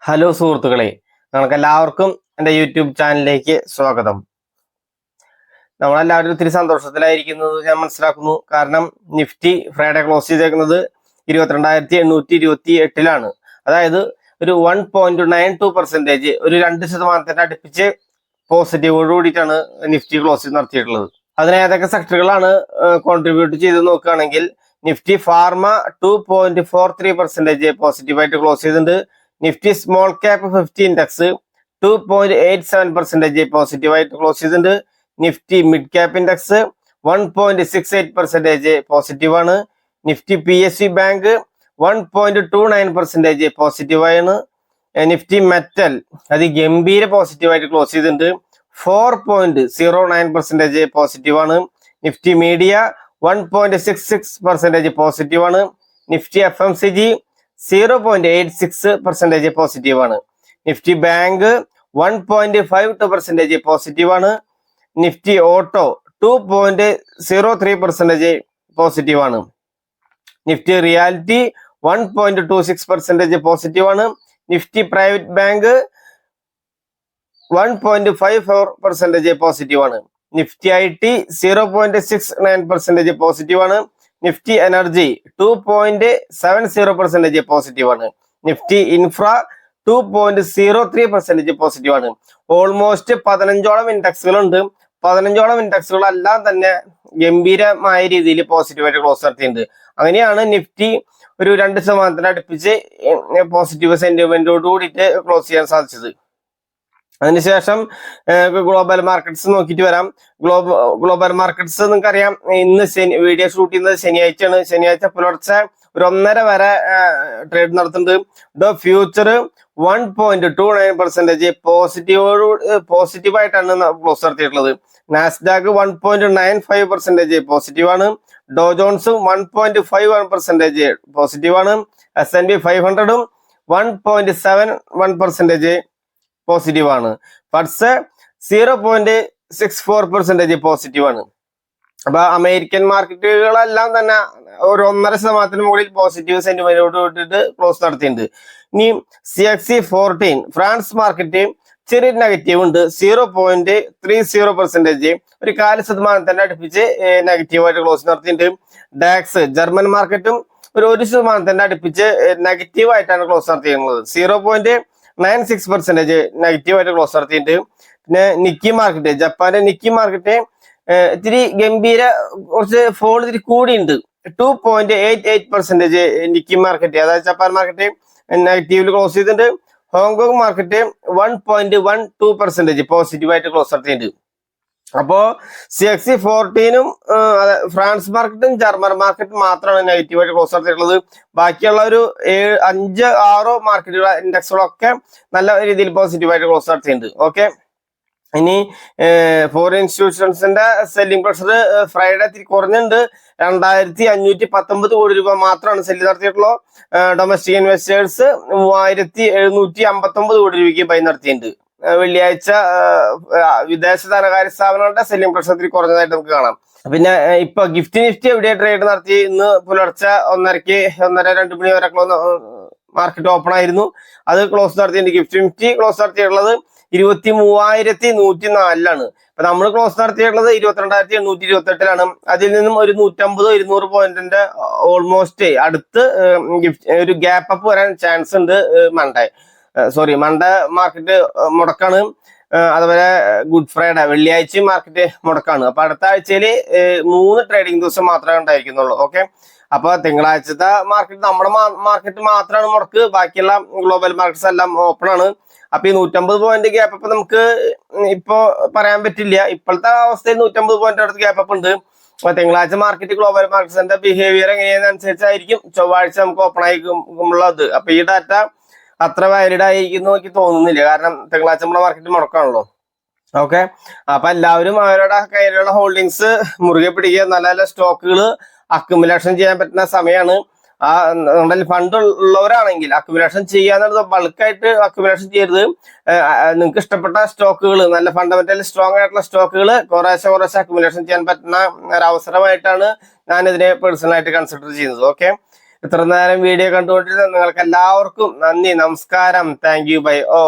Hello സുഹൃത്തുക്കളെ, നിങ്ങൾക്ക് എല്ലാവർക്കും എൻ്റെ യൂട്യൂബ് ചാനലിലേക്ക് സ്വാഗതം. നമ്മളെല്ലാവരും ഒത്തിരി സന്തോഷത്തിലായിരിക്കുന്നത് ഞാൻ മനസ്സിലാക്കുന്നു. കാരണം നിഫ്റ്റി ഫ്രൈഡേ ക്ലോസ് ചെയ്തേക്കുന്നത് 22,828 അതായത് ഒരു 1.92%, ഒരു 2% അടുപ്പിച്ച് പോസിറ്റീവോട് കൂടിയിട്ടാണ് നിഫ്റ്റി ക്ലോസ് നടത്തിയിട്ടുള്ളത്. അതിന് ഏതൊക്കെ സെക്ടറുകളാണ് കോൺട്രിബ്യൂട്ട് ചെയ്ത് നോക്കുകയാണെങ്കിൽ, നിഫ്റ്റി ഫാർമ 2.43% പോസിറ്റീവായിട്ട് ക്ലോസ് ചെയ്തിട്ടുണ്ട്. നിഫ്റ്റി സ്മോൾ ക്യാപ് 50 ഇൻഡെക്സ് 2.87% പോസിറ്റീവായിട്ട് ക്ലോസ് ചെയ്തിട്ടുണ്ട്. നിഫ്റ്റി മിഡ് ക്യാപ് ഇൻഡെക്സ് 1.68% പോസിറ്റീവാണ്. നിഫ്റ്റി PSU ബാങ്ക് 1.29% പോസിറ്റീവാണ്. നിഫ്റ്റി മെറ്റൽ ഗംഭീര പോസിറ്റീവായിട്ട് ക്ലോസ് ചെയ്തിട്ടുണ്ട്, 4.09% പോസിറ്റീവാണ്. നിഫ്റ്റി മീഡിയ 1.66% പോസിറ്റീവാണ്. നിഫ്റ്റി FMCG 0.86% പോസിറ്റീവാണ്. നിഫ്റ്റി ബാങ്ക് 1.52% പോസിറ്റീവാണ്. നിഫ്റ്റി ഓട്ടോ 2.03% പോസിറ്റീവാണ്. നിഫ്റ്റി റിയാലിറ്റി 1.26% പോസിറ്റീവാണ്. നിഫ്റ്റി പ്രൈവറ്റ് ബാങ്ക് 1.54% പോസിറ്റീവാണ്. നിഫ്റ്റി IT 0.69% പോസിറ്റീവാണ്. നിഫ്റ്റി എനർജി 2.70% പോസിറ്റീവാണ്. നിഫ്റ്റി ഇൻഫ്ര 2.03% പോസിറ്റീവാണ്. ഓൾമോസ്റ്റ് 15ഓളം ഇൻഡെക്സുകളുണ്ട്. 15ഓളം ഇൻഡെക്സുകളെല്ലാം തന്നെ ഗംഭീരമായ രീതിയിൽ പോസിറ്റീവായിട്ട് ക്ലോസ് നടത്തിയിട്ടുണ്ട്. അങ്ങനെയാണ് നിഫ്റ്റി ഒരു 2% അടുപ്പിച്ച് പോസിറ്റീവ് സെന്റിമെന്റോട് കൂടിയിട്ട് ക്ലോസ് ചെയ്യാൻ സാധിച്ചത്. അതിനുശേഷം ഗ്ലോബൽ മാർക്കറ്റ്സ് നോക്കിയിട്ട് വരാം. ഗ്ലോബൽ മാർക്കറ്റ്സ് നിങ്ങൾക്കറിയാം, ഇന്ന് വീഡിയോ ഷൂട്ട് ചെയ്യുന്നത് ശനിയാഴ്ചയാണ്. ശനിയാഴ്ച പുലർച്ചെ ഒരു 1:30 വരെ ട്രേഡ് നടത്തുന്നുണ്ട്. ഫ്യൂച്ചർ 1.29% പോസിറ്റീവായിട്ടാണ് ക്ലോസ് നടത്തിയിട്ടുള്ളത്. നാസ്ഡാക്ക് 1.95% പോസിറ്റീവാണ്. ഡോ ജോൺസും 1.51% പോസിറ്റീവാണ്. S&P 500ഉം 1.71% പോസിറ്റീവാണ്. ഫഡ്സ് 0.64% പോസിറ്റീവാണ്. അപ്പൊ അമേരിക്കൻ മാർക്കറ്റുകളെല്ലാം തന്നെ ഒരു 1.5% മുകളിൽ പോസിറ്റീവ് സെന്റിമെന്റോട് കൂട്ടിയിട്ട് ക്ലോസ് നടത്തിയിട്ടുണ്ട്. ഇനി CAC 14 ഫ്രാൻസ് മാർക്കറ്റ് ചെറിയ നെഗറ്റീവ് ഉണ്ട്, 0.30%, ഒരു 0.25% അടുപ്പിച്ച് നെഗറ്റീവായിട്ട് ക്ലോസ് നടത്തിയിട്ടുണ്ട്. ഡാക്സ് ജർമ്മൻ മാർക്കറ്റും ഒരു 1% അടുപ്പിച്ച് നെഗറ്റീവായിട്ടാണ് ക്ലോസ് നടത്തിയിട്ടുള്ളത്, 0.96% നെഗറ്റീവായിട്ട് ക്ലോസ് നടത്തിയിട്ടുണ്ട്. പിന്നെ നിക്കി മാർക്കറ്റ്, ജപ്പാന്റെ നിക്കി മാർക്കറ്റ് ഇത്തിരി ഗംഭീര കുറച്ച് ഫോൾ ഇത്തിരി കൂടിയുണ്ട്, 2.88% നിക്കി മാർക്കറ്റ്, അതായത് ജപ്പാൻ മാർക്കറ്റ് നെഗറ്റീവിൽ ക്ലോസ് ചെയ്തിട്ടുണ്ട്. ഹോങ്കോങ് മാർക്കറ്റ് 1.12% പോസിറ്റീവായിട്ട് ക്ലോസ് നടത്തിയിട്ടുണ്ട്. അപ്പോ CAC 14ഉം ഫ്രാൻസ് മാർക്കറ്റും ജർമ്മൻ മാർക്കറ്റും മാത്രമാണ് നെഗറ്റീവായിട്ട് ക്ലോസ് നടത്തിയിട്ടുള്ളത്. ബാക്കിയുള്ള ഒരു 5-6 മാർക്കറ്റുകൾ ഇൻഡെക്സുകളൊക്കെ നല്ല രീതിയിൽ പോസിറ്റീവായിട്ട് ക്ലോസ് നടത്തിയിട്ടുണ്ട്. ഓക്കെ, ഇനി ഫോറിൻ ഇൻസ്റ്റിറ്റ്യൂഷൻസിന്റെ സെല്ലിംഗ് പ്രഷർ ഫ്രൈഡേ കുറഞ്ഞിട്ടുണ്ട്. 2,519 കോടി രൂപ മാത്രമാണ് സെല്ല് നടത്തിയിട്ടുള്ളത്. ഡൊമസ്റ്റിക് ഇൻവെസ്റ്റേഴ്സ് 3,759 കോടി രൂപയ്ക്ക് ബൈ നടത്തിയിട്ടുണ്ട്. വെള്ളിയാഴ്ച വിദേശ ധനകാര്യ സ്ഥാപനങ്ങളുടെ സെല്ലിംഗ് പ്രഷർ കുറഞ്ഞതായിട്ട് നമുക്ക് കാണാം. പിന്നെ ഇപ്പൊ നിഫ്റ്റി എവിടെ ട്രേഡ് നടത്തി? ഇന്ന് പുലർച്ചെ 1:30-2 മണി വരെ മാർക്കറ്റ് ഓപ്പൺ ആയിരുന്നു. അത് ക്ലോസ് നടത്തിയിട്ടുണ്ട്. നിഫ്റ്റി ക്ലോസ് നടത്തിയിട്ടുള്ളത് 23,104 അപ്പൊ നമ്മൾ ക്ലോസ് നടത്തിയിട്ടുള്ളത് 22,828 അതിൽ നിന്നും ഒരു 150-200 പോയിന്റിന്റെ ഓൾമോസ്റ്റ് അടുത്ത് ഒരു ഗ്യാപ്പ് അപ്പ് വരാൻ ചാൻസ് ഉണ്ട്. മൺഡേ മാർക്കറ്റ് മുടക്കാണ്. അതുപോലെ ഗുഡ് ഫ്രൈഡേ വെള്ളിയാഴ്ച മാർക്കറ്റ് മുടക്കാണ്. അപ്പൊ അടുത്ത ആഴ്ചയിൽ 3 ട്രേഡിംഗ് ദിവസം മാത്രമേ ഉണ്ടായിരിക്കുന്നുള്ളൂ. ഓക്കെ, അപ്പൊ തിങ്കളാഴ്ചത്തെ മാർക്കറ്റ് നമ്മുടെ മാർക്കറ്റ് മാത്രമാണ് മുടക്ക്, ബാക്കിയുള്ള ഗ്ലോബൽ മാർക്കറ്റ്സ് എല്ലാം ഓപ്പൺ ആണ്. അപ്പൊ ഈ 150 പോയിന്റ് ഗ്യാപ്പ് അപ്പ് നമുക്ക് ഇപ്പൊ പറയാൻ പറ്റില്ല. ഇപ്പോഴത്തെ അവസ്ഥയിൽ 150 പോയിന്റ് അടുത്ത് ഗ്യാപ്പ് അപ്പ് ഉണ്ട്. അപ്പൊ തിങ്കളാഴ്ച മാർക്കറ്റ് ഗ്ലോബൽ മാർക്കറ്റ്സിന്റെ ബിഹേവിയർ എങ്ങനെയാണെന്നനുസരിച്ചായിരിക്കും ചൊവ്വാഴ്ച നമുക്ക് ഓപ്പൺ ആയിരിക്കുമുള്ളത്. അപ്പൊ ഈ ഡാറ്റ അത്ര വാലിഡ് ആയിരിക്കുന്നു എനിക്ക് തോന്നുന്നില്ല, കാരണം തിങ്കളാഴ്ച നമ്മുടെ മാർക്കറ്റ് മുടക്കാണല്ലോ. ഓക്കെ, അപ്പൊ എല്ലാവരും അവരുടെ കയ്യിലുള്ള ഹോൾഡിങ്സ് മുറുകെ പിടിക്കുക. നല്ല നല്ല സ്റ്റോക്കുകൾ അക്യുമുലേഷൻ ചെയ്യാൻ പറ്റുന്ന സമയമാണ്. നമ്മുടെ ഫണ്ട് ഉള്ളവരാണെങ്കിൽ അക്യുമുലേഷൻ ചെയ്യാന്നുള്ളത് ബൾക്കായിട്ട് അക്യുമുലേഷൻ ചെയ്യരുത്. നിങ്ങൾക്ക് ഇഷ്ടപ്പെട്ട സ്റ്റോക്കുകൾ, നല്ല ഫണ്ടമെന്റലി സ്ട്രോങ് ആയിട്ടുള്ള സ്റ്റോക്കുകൾ കുറേശ്ശെ അക്യുമുലേഷൻ ചെയ്യാൻ പറ്റുന്ന ഒരു അവസരമായിട്ടാണ് ഞാൻ ഇതിനെ പേഴ്സണലായിട്ട് കൺസിഡർ ചെയ്യുന്നത്. ഓക്കെ, ഇത്ര നേരം വീഡിയോ കണ്ടുകൊണ്ടിരുന്ന നിങ്ങൾക്ക് എല്ലാവർക്കും നന്ദി, നമസ്കാരം, താങ്ക് യു, ബൈ. ഓ